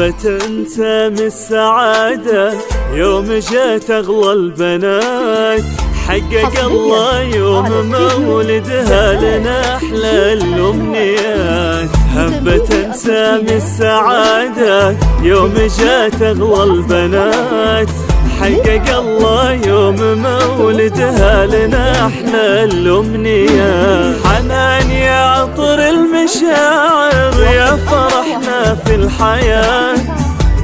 حبت انسام السعادة يوم جات اغلى البنات، حقق الله يوم مولدها لنا احلى الامنيات. حبت انسام السعادة يوم جات اغلى البنات، حقق الله يوم مولدها لنا احلى الامنيات. حنان يا عطر المشاعر يا فرحنا في الحياة،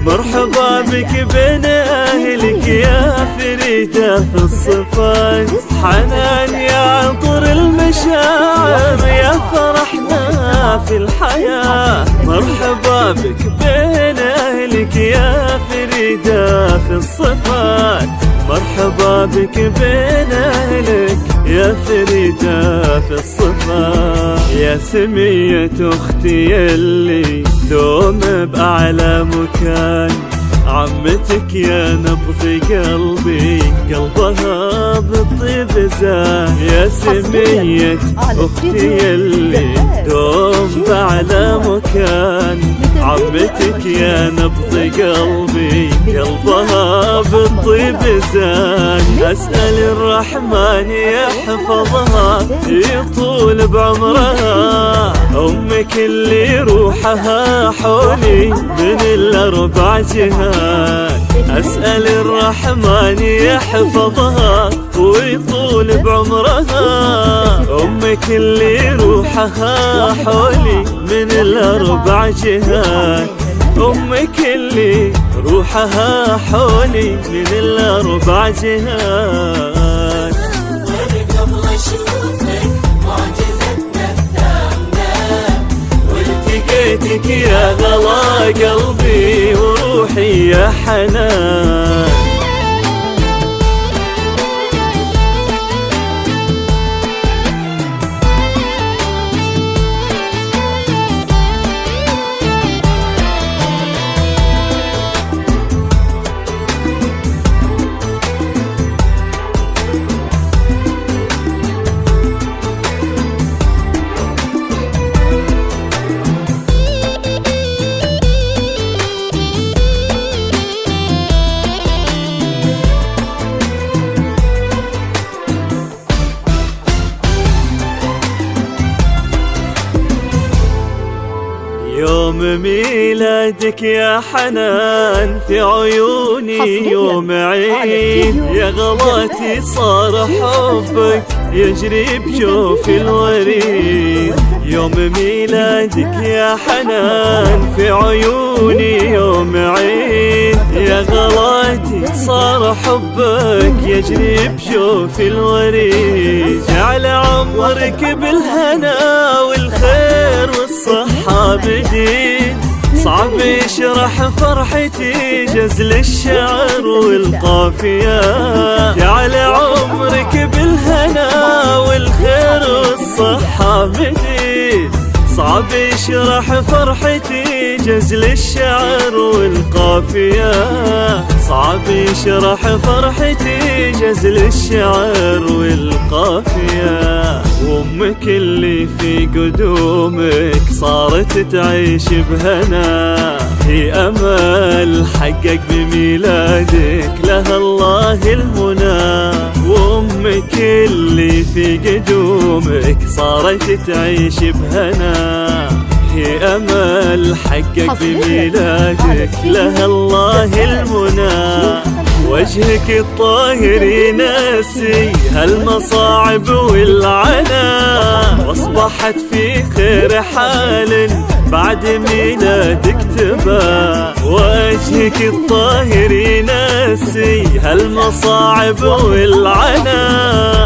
مرحبا بك بين اهلك يا فريدة في الصفات. حنان يا عطر المشاعر يا فرحنا في الحياة، مرحبا بك بين اهلك يا فريدة في الصفات. مرحبا بك بين اهلك يا فريدة في الصفات. يا سمية اختي يلي دوم بأعلى مكان، عمتك يا نبض قلبي قلبها بالطيب زان. يا سمية اختي يلي دوم بأعلى مكان، عمتك يا نبض قلبي قلبها بالطيب زان. أسأل الرحمن يحفظها يطول بعمرها، أمك اللي روحها حولي من الأربع جهات. أسأل الرحمن يحفظها ويطول بعمرها، أمك اللي روحها حولي من الأربع جهات. أمك اللي روحها حولي من الأربع جهات. قبل أشوفك معجزتنا الثامنة، والتقيتك يا غلا قلبي وروحي يا حنان. يوم ميلادك يا حنان في عيوني يوم عيد، يا غلاتي صار حبك يجري بجوف الوريد. يوم ميلادك يا حنان في عيوني يوم عيد، يا غلاتي صار حبك يجري بجوف الوريد. جعل عمرك بالهنا والخير والصحة بديد، صعب يشرح فرحتي جزل الشعر والقافية. جعل عمرك بالهنا والخير والصحة بديد، صعب يشرح فرحتي جزل الشعر والقافية. صعب يشرح فرحتي جزل الشعر والقافية. وامك اللي في قدومك صارت تعيش بهنا، هي امل حقق بميلادك لها الله المنى. وامك اللي في قدومك صارت تعيش بهنا، هي امل حقق بميلادك لها الله المنى. وجهك الطاهر ينسي هالمصاعب والعنا، واصبحت في خير حال بعد ميلادك تبا. وجهك الطاهر ينسي هالمصاعب والعنا،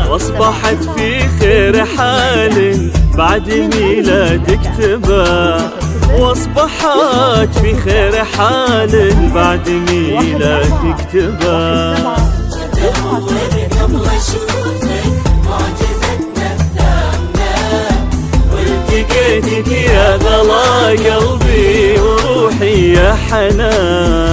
واصبحت في خير حال بعد ميلادك تبا. واصبحت في خير حال بعد ميلادك تبا. قبل أشوفك معجزتنا الثامنة، والتقيتك يا غلا قلبي وروحي يا حنان.